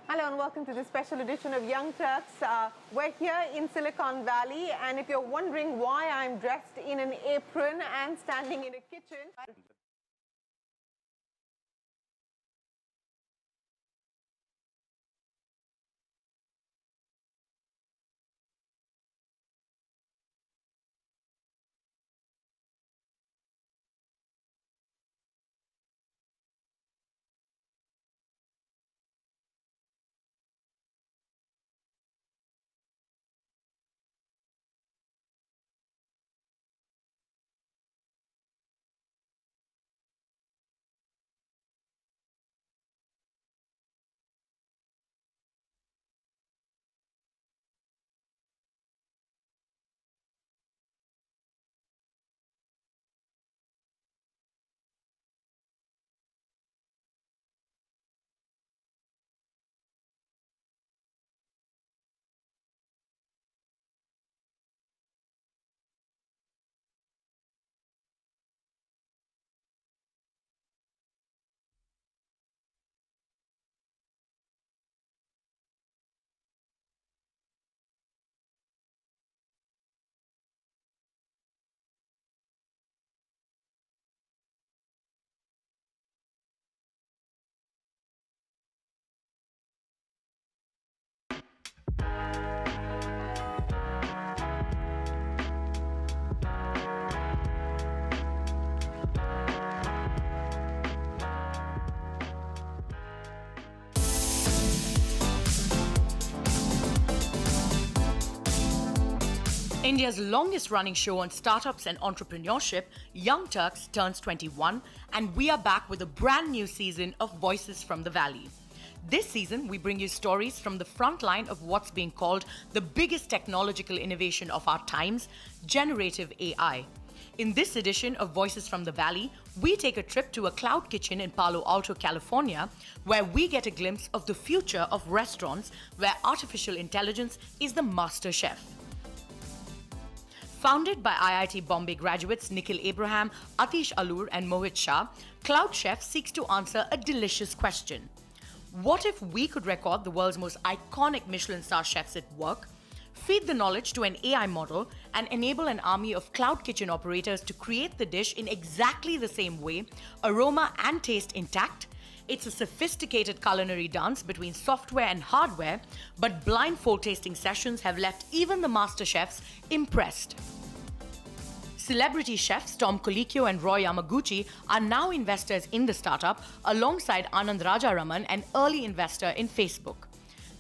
Hello and welcome to this special edition of Young Turks. We're here in Silicon Valley, and if you're wondering why I'm dressed in an apron and standing in a kitchen, India's longest-running show on startups and entrepreneurship, Young Turks, turns 21, and we are back with a brand new season of Voices from the Valley. This season, we bring you stories from the front line of what's being called the biggest technological innovation of our times, generative AI. In this edition of Voices from the Valley, we take a trip to a cloud kitchen in Palo Alto, California, where we get a glimpse of the future of restaurants where artificial intelligence is the master chef. Founded by IIT Bombay graduates Nikhil Abraham, Atish Alur and Mohit Shah, CloudChef seeks to answer a delicious question. What if we could record the world's most iconic Michelin star chefs at work, feed the knowledge to an AI model, and enable an army of cloud kitchen operators to create the dish in exactly the same way, aroma and taste intact? It's a sophisticated culinary dance between software and hardware, but blindfold tasting sessions have left even the master chefs impressed. Celebrity chefs Tom Colicchio and Roy Yamaguchi are now investors in the startup alongside Anand Rajaraman, an early investor in Facebook.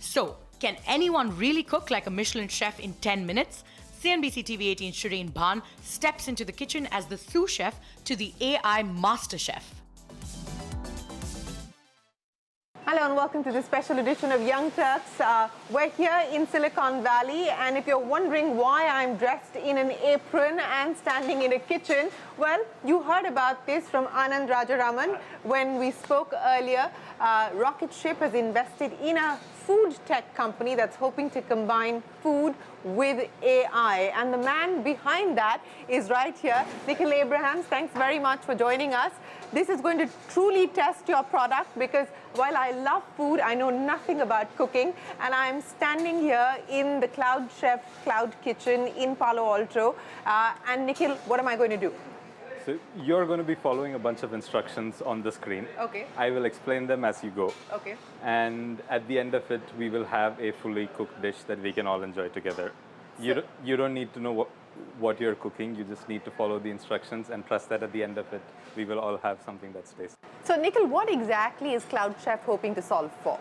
So, can anyone really cook like a Michelin chef in 10 minutes? CNBC-TV18 Shereen Bhan steps into the kitchen as the sous-chef to the AI Masterchef. hello and welcome to this special edition of Young Turks. We're here in Silicon Valley, and if you're wondering why I'm dressed in an apron and standing in a kitchen, well, you heard about this from Anand Rajaraman when we spoke earlier. Rocketship has invested in a food tech company that's hoping to combine food with AI. And the man behind that is right here, Nikhil Abraham. Thanks very much for joining us. This is going to truly test your product because while I love food, I know nothing about cooking. And I'm standing here in the CloudChef Cloud Kitchen in Palo Alto. And Nikhil, what am I going to do? So you're going to be following a bunch of instructions on the screen. Okay. I will explain them as you go. Okay. And at the end of it, we will have a fully cooked dish that we can all enjoy together. You don't need to know what you're cooking. You just need to follow the instructions and trust that at the end of it, we will all have something that's tasty. So Nikhil, what exactly is CloudChef hoping to solve for?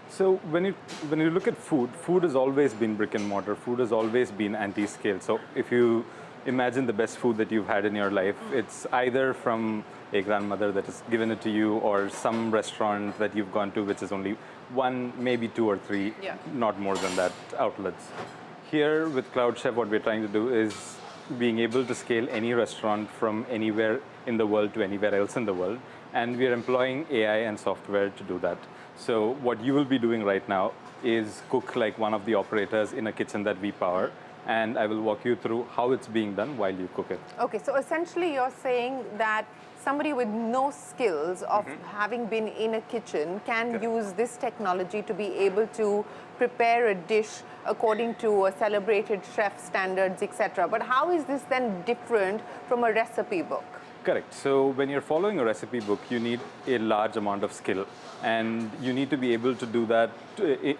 So when you look at food, food has always been brick and mortar. Food has always been anti-scale. So if you imagine the best food that you've had in your life, it's either from a grandmother that has given it to you or some restaurant that you've gone to, which is only one, maybe two or three, not more than that, outlets. Here with CloudChef, what we're trying to do is being able to scale any restaurant from anywhere in the world to anywhere else in the world. And we're employing AI and software to do that. So what you will be doing right now is cook like one of the operators in a kitchen that we power. And I will walk you through how it's being done while you cook it. Okay, so essentially you're saying that somebody with no skills of having been in a kitchen can Correct. use this technology to be able to prepare a dish according to a celebrated chef standards, etc. But how is this then different from a recipe book? Correct. So when you're following a recipe book, you need a large amount of skill, and you need to be able to do that.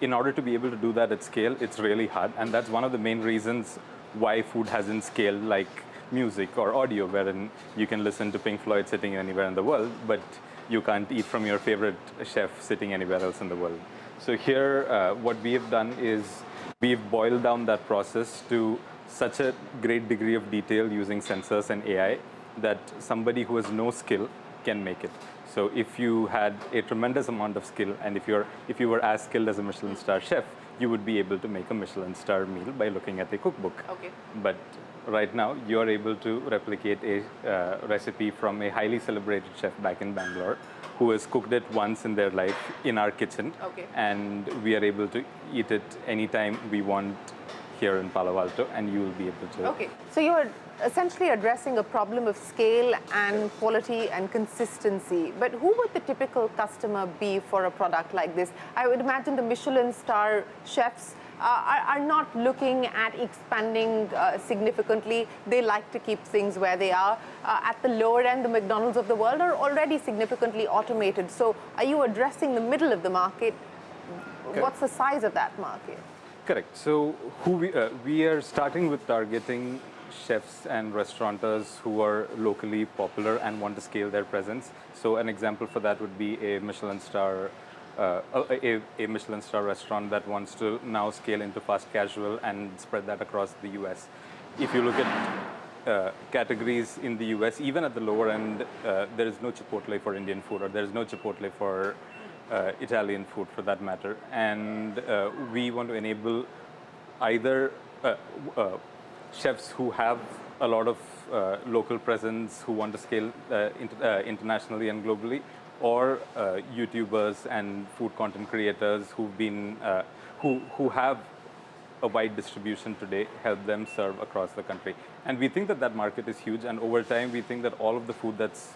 In order to be able to do that at scale, it's really hard, and that's one of the main reasons why food hasn't scaled like music or audio, wherein you can listen to Pink Floyd sitting anywhere in the world, but you can't eat from your favorite chef sitting anywhere else in the world. So here, what we have done is we've boiled down that process to such a great degree of detail using sensors and AI that somebody who has no skill can make it. So if you had a tremendous amount of skill, and if you were as skilled as a Michelin star chef, you would be able to make a Michelin star meal by looking at a cookbook. Okay. But right now, you are able to replicate a recipe from a highly celebrated chef back in Bangalore, who has cooked it once in their life in our kitchen. Okay. And we are able to eat it anytime we want here in Palo Alto, and you will be able to. Okay, so you're essentially addressing a problem of scale and quality and consistency. But who would the typical customer be for a product like this? I would imagine the Michelin star chefs are not looking at expanding significantly. They like to keep things where they are. At the lower end, the McDonald's of the world are already significantly automated. So are you addressing the middle of the market? Correct. What's the size of that market? Correct. So we are starting with targeting chefs and restaurateurs who are locally popular and want to scale their presence. So an example for that would be a Michelin star restaurant that wants to now scale into fast casual and spread that across the US. If you look at categories in the US, even at the lower end, there is no Chipotle for Indian food, or there is no Chipotle for Italian food for that matter. And we want to enable either chefs who have a lot of local presence, who want to scale internationally and globally, or YouTubers and food content creators who've been, who have a wide distribution today, help them serve across the country. And we think that that market is huge, and over time we think that all of the food that's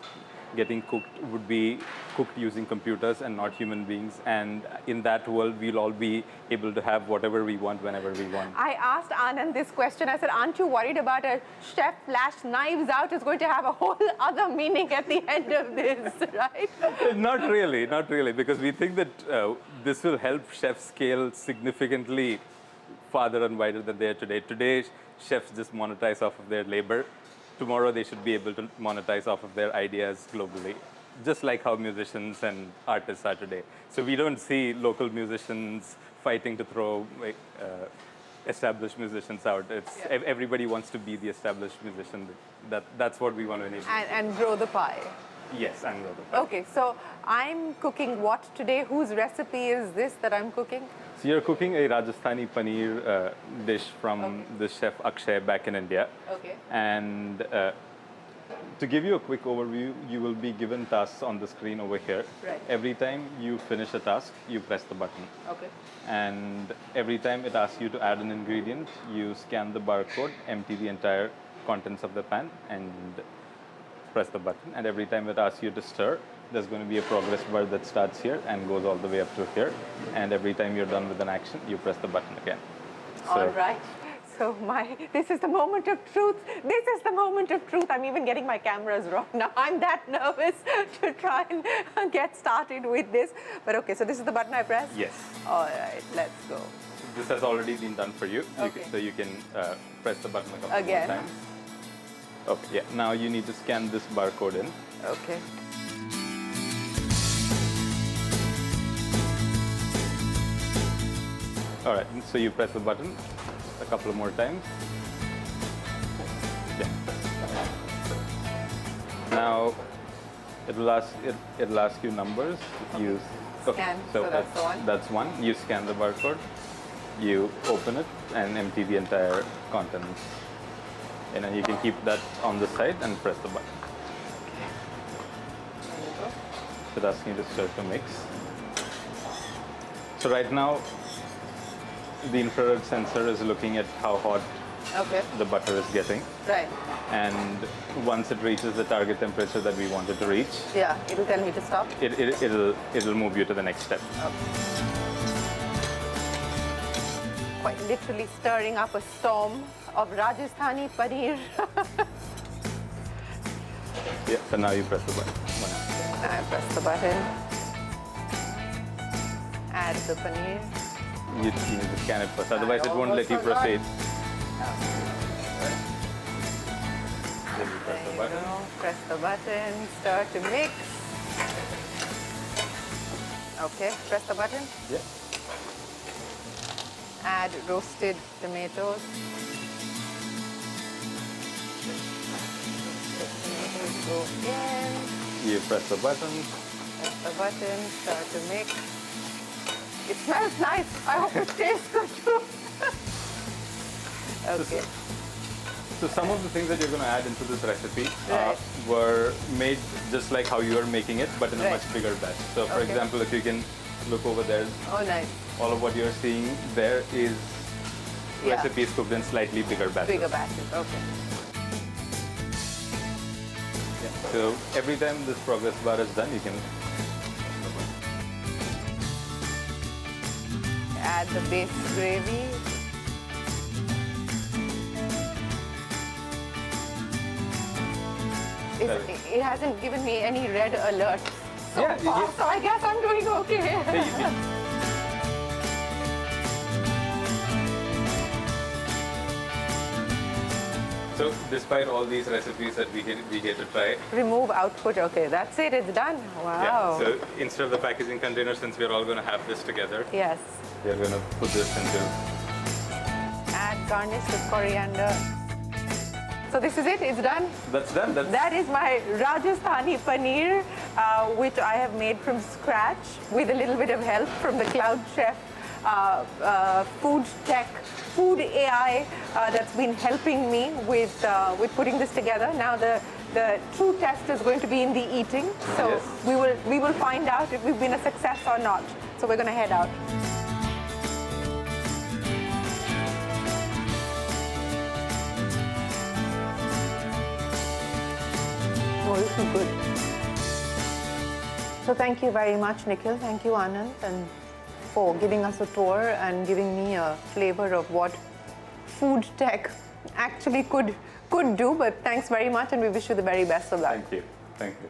getting cooked would be cooked using computers and not human beings. And in that world, we'll all be able to have whatever we want whenever we want. I asked Anand this question. I said, aren't you worried about a chef flash knives out is going to have a whole other meaning at the end of this, right? Not really, because we think that this will help chefs scale significantly farther and wider than they are today. Today, chefs just monetize off of their labor. Tomorrow, they should be able to monetize off of their ideas globally, just like how musicians and artists are today. So we don't see local musicians fighting to throw established musicians out. It's everybody wants to be the established musician. That's what we want to enable. And grow the pie. Yes, and grow the pie. Okay, so I'm cooking what today? Whose recipe is this that I'm cooking? So you're cooking a Rajasthani paneer dish from the chef Akshay back in India. Okay. And to give you a quick overview, you will be given tasks on the screen over here. Right. Every time you finish a task, you press the button. Okay. And every time it asks you to add an ingredient, you scan the barcode, empty the entire contents of the pan, and press the button. And every time it asks you to stir, there's going to be a progress bar that starts here and goes all the way up to here. And every time you're done with an action, you press the button again. All right. So this is the moment of truth. This is the moment of truth. I'm even getting my cameras wrong now. I'm that nervous to try and get started with this. But okay, so this is the button I press? Yes. All right, let's go. This has already been done for you. Okay. So you can press the button a couple Again. more times. Okay, yeah. Now you need to scan this barcode in. Okay. All right, so you press the button a couple of more times. Yeah. Now it'll ask you numbers. You Scan, so that's the one? That's one. You scan the barcode, you open it and empty the entire contents. And then you can keep that on the side and press the button. There you go. So it's asking you to stir to mix. So right now, the infrared sensor is looking at how hot Okay. the butter is getting. Right. And once it reaches the target temperature that we want it to reach, Yeah, it'll tell me to stop. it'll move you to the next step. Quite literally stirring up a storm of Rajasthani paneer. Yeah, so now you press the button. I press the button. Add the paneer. You need to scan it first, otherwise it won't let you proceed. Then you press the There you button. go. Press the button. Stir to mix. Okay, press the button. Yeah. Add roasted tomatoes. Tomatoes go in. You press the button. Press the button. Start to mix. It smells nice. I hope it tastes good too. Okay. So some of the things that you're going to add into this recipe Right. were made just like how you are making it, but in a Right. much bigger batch. So for Okay. example, if you can look over there, Oh, nice. all of what you're seeing there is Yeah. recipes cooked in slightly bigger batches. Bigger batches. Okay. Yeah. So every time this progress bar is done, you can Add the base gravy. It hasn't given me any red alerts so Yeah, far, yeah. so I guess I'm doing okay. Hey, you can- So despite all these recipes that we get to try, Remove output. Okay, that's it. It's done. Wow. so instead of the packaging container, since we're all going to have this together, Yes. we're going to put this into. Add garnish with coriander. So this is it. It's done. That's done. That is my Rajasthani paneer, which I have made from scratch with a little bit of help from the CloudChef food tech, food AI that's been helping me with putting this together. Now the true test is going to be in the eating. So Yes. we will find out if we've been a success or not. So we're going to head out. Oh, this is good. So thank you very much, Nikhil. Thank you, Anand, and for giving us a tour and giving me a flavor of what food tech actually could do. But thanks very much, and we wish you the very best of luck. Thank you. Thank you.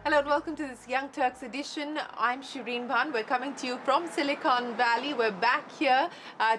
Hello and welcome to this Young Turks edition. I'm Shereen Bhan. We're coming to you from Silicon Valley. We're back here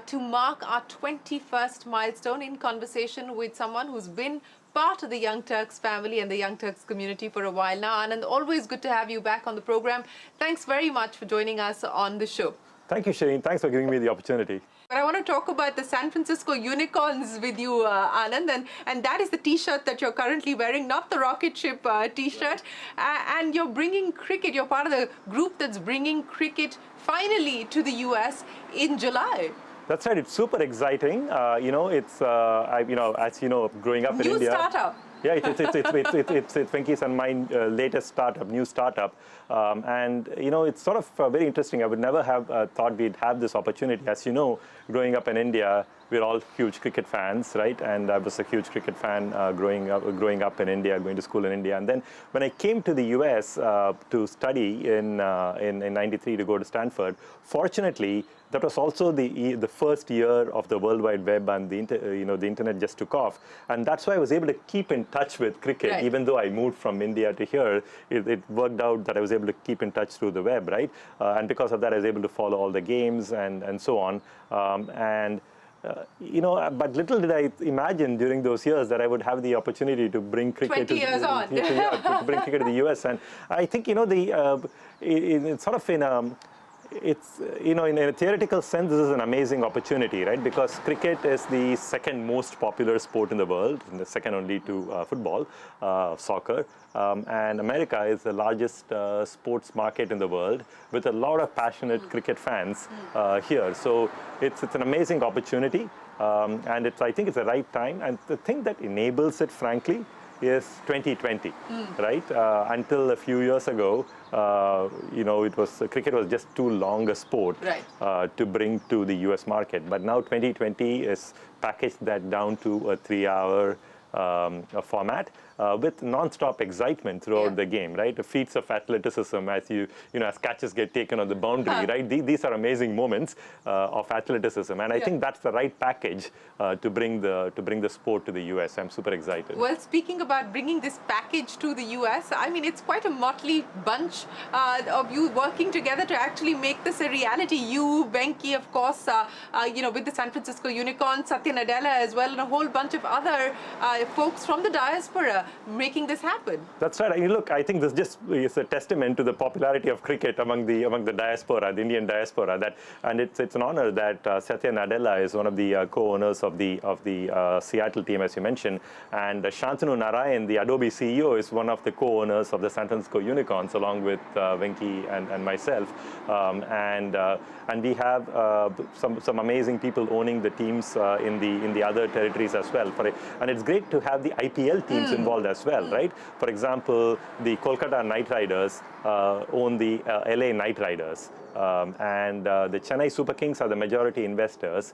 to mark our 21st milestone in conversation with someone who's been part of the Young Turks family and the Young Turks community for a while now. Anand, always good to have you back on the program. Thanks very much for joining us on the show. Thank you, Shereen. Thanks for giving me the opportunity. But I want to talk about the San Francisco Unicorns with you, Anand, and that is the T-shirt that you're currently wearing, not the Rocketship T-shirt. And you're bringing cricket. You're part of the group that's bringing cricket finally to the US in July. That's right. It's super exciting. As you know, growing up in India. New startup. Yeah, it's Venki's and my latest startup, new startup. It's sort of very interesting. I would never have thought we'd have this opportunity. As you know, growing up in India, we're all huge cricket fans, right? And I was a huge cricket fan growing up in India, going to school in India. And then when I came to the US to study in '93 to go to Stanford, fortunately, that was also the first year of the World Wide Web and the internet just took off, and that's why I was able to keep in touch with cricket. Right. Even though I moved from India to here, it worked out that I was able to keep in touch through the web, right? And because of that, I was able to follow all the games and so on. But little did I imagine during those years that I would have the opportunity to bring cricket 20 years on. to bring cricket to the US. And I think it's sort of in a theoretical sense, this is an amazing opportunity, right? Because cricket is the second most popular sport in the world, and the second only to football, soccer. And America is the largest sports market in the world, with a lot of passionate cricket fans here. So it's an amazing opportunity, and I think it's the right time. And the thing that enables it, frankly, is 2020, right? Until a few years ago, cricket was just too long a sport to bring to the US market. But now 2020 is packaged that down to a 3-hour format with non-stop excitement throughout the game, right? The feats of athleticism as catches get taken on the boundary, right? These are amazing moments of athleticism, and I think that's the right package to bring the sport to the US. I'm super excited. Well, speaking about bringing this package to the US, I mean, it's quite a motley bunch of you working together to actually make this a reality. You, Venki, of course, with the San Francisco Unicorns, Satya Nadella as well, and a whole bunch of other folks from the diaspora making this happen. That's right. I mean, look, I think this is a testament to the popularity of cricket among the diaspora, the Indian diaspora. And it's an honor that Satya Nadella is one of the co-owners of the Seattle team, as you mentioned, and Shantanu Narayan, the Adobe CEO, is one of the co-owners of the San Francisco Unicorns, along with Venki and myself. And we have some amazing people owning the teams in the other territories as well. And it's great to have the IPL teams involved as well, right? For example, the Kolkata Knight Riders own the LA Knight Riders. And the Chennai Super Kings are the majority investors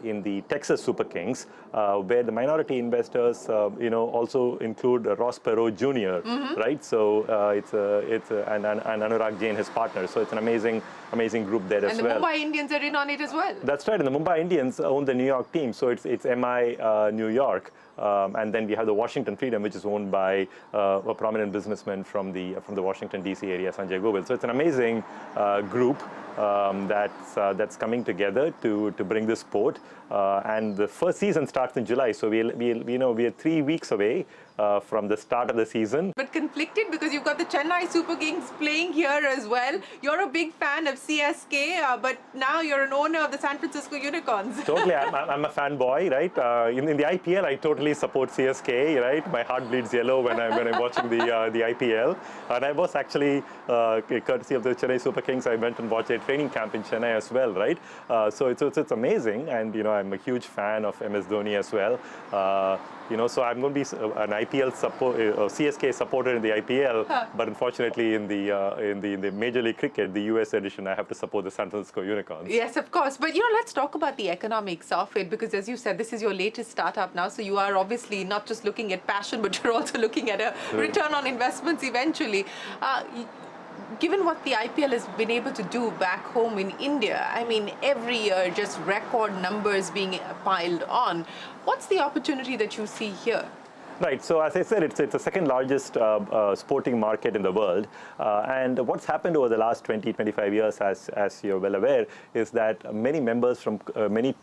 in the Texas Super Kings, where the minority investors, also include Ross Perot Jr., right? So and Anurag Jain, his partner. So it's an amazing group there as well. And the Mumbai Indians are in on it as well. That's right. And the Mumbai Indians own the New York team. So it's MI New York. And then we have the Washington Freedom, which is owned by a prominent businessman from the Washington D.C. area, Sanjay Govil. So it's an amazing group that's coming together to bring this sport. And the first season starts in July, so we are 3 weeks away from the start of the season. But conflicted because you've got the Chennai Super Kings playing here as well. You're a big fan of CSK, but now you're an owner of the San Francisco Unicorns. Totally, I'm a fanboy, right? In the IPL, I totally support CSK, right? My heart bleeds yellow when I'm watching the IPL. And I was actually, courtesy of the Chennai Super Kings, I went and watched a training camp in Chennai as well, right? So it's amazing, and I'm a huge fan of MS Dhoni as well. So I'm going to be an IPL CSK supporter in the IPL, but unfortunately in the Major League Cricket, the US edition, I have to support the San Francisco Unicorns. Yes, of course. But let's talk about the economics of it, because as you said, this is your latest startup now. So you are obviously not just looking at passion, but you're also looking at a return on investments eventually. Given what the IPL has been able to do back home in India, I mean, every year just record numbers being piled on. What's the opportunity that you see here? Right. So as I said, it's the second largest sporting market in the world. And what's happened over the last 20, 25 years, as you're well aware, is that many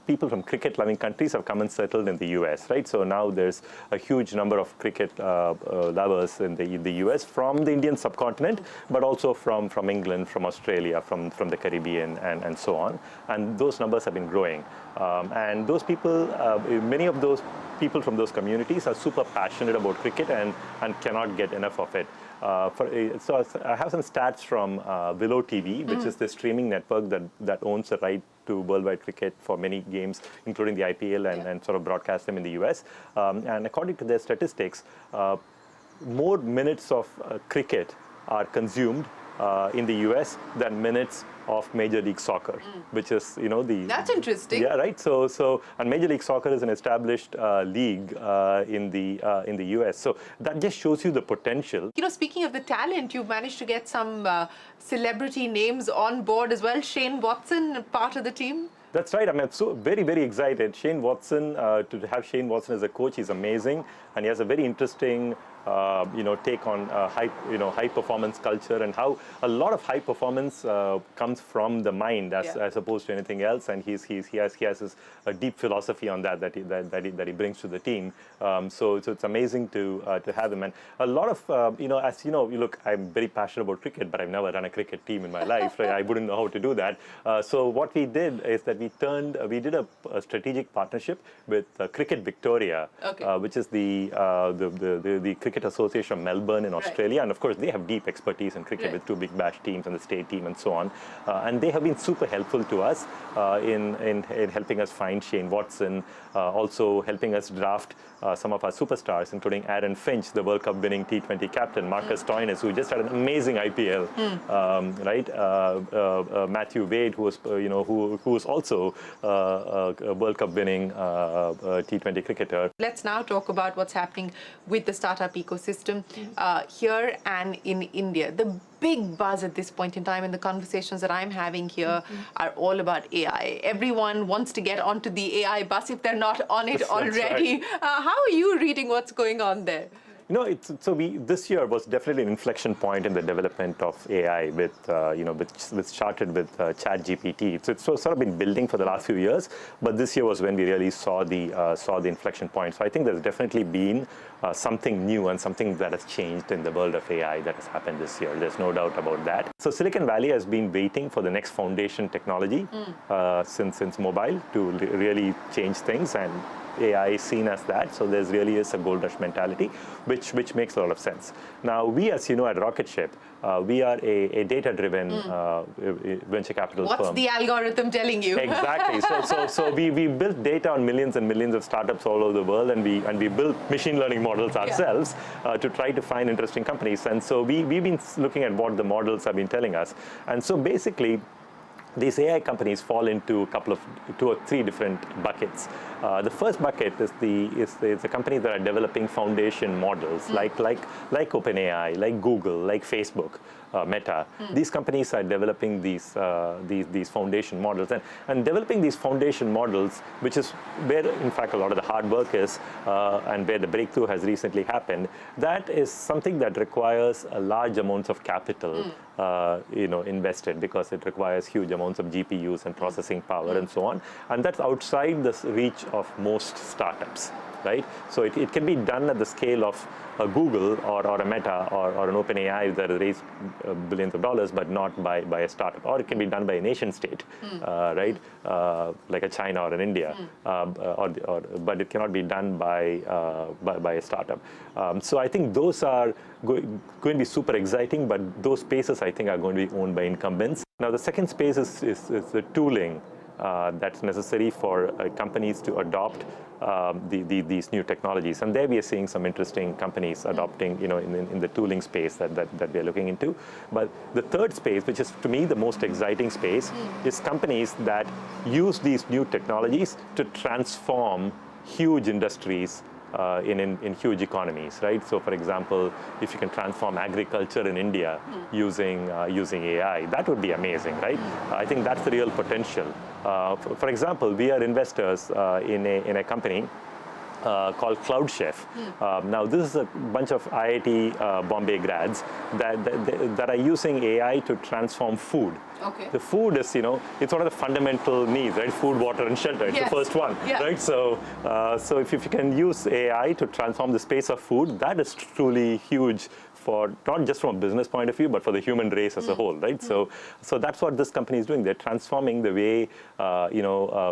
people from cricket-loving countries have come and settled in the U.S. Right. So now there's a huge number of cricket lovers in the U.S. from the Indian subcontinent, but also from England, from Australia, from the Caribbean, and so on. And those numbers have been growing. And those people, many of those people from those communities are super passionate about cricket and cannot get enough of it. So I have some stats from Willow TV, which is the streaming network that owns the right to worldwide cricket for many games, including the IPL, and sort of broadcast them in the US. And according to their statistics, more minutes of cricket are consumed in the US than minutes of Major League Soccer, which is, That's interesting. Yeah, right. And Major League Soccer is an established league in the US. So that just shows you the potential. Speaking of the talent, you've managed to get some celebrity names on board as well. Shane Watson, part of the team. That's right. I'm so very, very excited. Shane Watson, to have Shane Watson as a coach, he's amazing, and he has a very interesting take on high performance culture, and how a lot of high performance comes from the mind as opposed to anything else. And he has his deep philosophy on that he brings to the team. So it's amazing to have him. And a lot of as you know, look, I'm very passionate about cricket, but I've never run a cricket team in my life. Right? I wouldn't know how to do that. So what we did is that we did a strategic partnership with Cricket Victoria, which is the Cricket Association of Melbourne in Australia. And of course, they have deep expertise in cricket with 2 Big Bash teams and the state team and so on. And they have been super helpful to us in helping us find Shane Watson, also helping us draft some of our superstars, including Aaron Finch, the World Cup winning T20 captain, Marcus Stoinis, who just had an amazing IPL, Matthew Wade, who was also a World Cup winning T20 cricketer. Let's now talk about what's happening with the startup ecosystem here and in India. The big buzz at this point in time, and the conversations that I'm having here are all about AI. Everyone wants to get onto the AI bus if they're not on it already. Right. How are you reading what's going on there? This year was definitely an inflection point in the development of AI, which started with ChatGPT. So it's sort of been building for the last few years, but this year was when we really saw the inflection point. So I think there's definitely been something new and something that has changed in the world of AI that has happened this year. There's no doubt about that. So Silicon Valley has been waiting for the next foundation technology since mobile to really change things, and AI is seen as that. So there really is a gold rush mentality, which makes a lot of sense. Now, we, as you know, at Rocketship, we are a data-driven venture capital firm. What's the algorithm telling you? Exactly. So we built data on millions and millions of startups all over the world, and we built machine learning models ourselves to try to find interesting companies. And so we've been looking at what the models have been telling us. And so basically, these AI companies fall into two or three different buckets. The first bucket is the companies that are developing foundation models, like OpenAI, like Google, like Facebook, Meta. These companies are developing these foundation models, and developing these foundation models, which is where, in fact, a lot of the hard work is, and where the breakthrough has recently happened. That is something that requires a large amounts of capital, invested, because it requires huge amounts of GPUs and processing power and so on. And that's outside the reach of most startups, right? So it can be done at the scale of a Google or a Meta or an OpenAI that raised billions of dollars, but not by a startup. Or it can be done by a nation state, right? Like a China or an India, but it cannot be done by a startup. So I think those are going to be super exciting, but those spaces, I think, are going to be owned by incumbents. Now, the second space is the tooling that's necessary for companies to adopt these new technologies. And there we are seeing some interesting companies adopting, in the tooling space that we are looking into. But the third space, which is to me the most exciting space, is companies that use these new technologies to transform huge industries in huge economies, right? So, for example, if you can transform agriculture in India using AI, that would be amazing, right? I think that's the real potential. For example, we are investors in a company called CloudChef. Now, this is a bunch of IIT Bombay grads that are using AI to transform food. Okay. The food is, it's one of the fundamental needs, right? Food, water, and shelter. It's the first one, right? So, if you can use AI to transform the space of food, that is truly huge for not just from a business point of view, but for the human race as a whole, right? So that's what this company is doing. They're transforming the way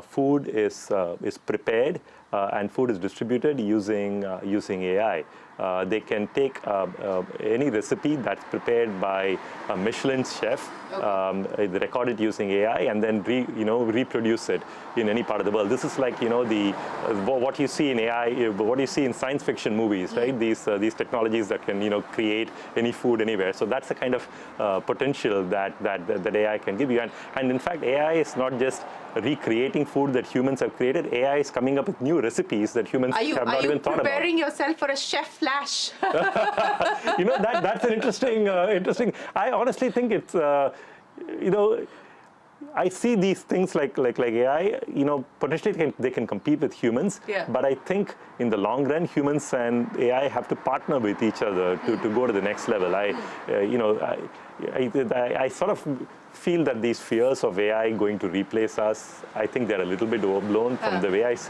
food is prepared and food is distributed using AI. They can take any recipe that's prepared by a Michelin chef, record it using AI, and then reproduce it in any part of the world. This is like what you see in AI, what you see in science fiction movies, right? These technologies that can create any food anywhere. So that's the kind of potential that AI can give you. And in fact, AI is not just recreating food that humans have created. AI is coming up with new recipes that humans have not even thought about. Are you preparing yourself for a chef flash? That's an interesting. I honestly think it's I see these things like AI, potentially they can compete with humans. Yeah. But I think in the long run, humans and AI have to partner with each other to go to the next level. I sort of feel that these fears of AI going to replace us, I think they're a little bit overblown from the way I see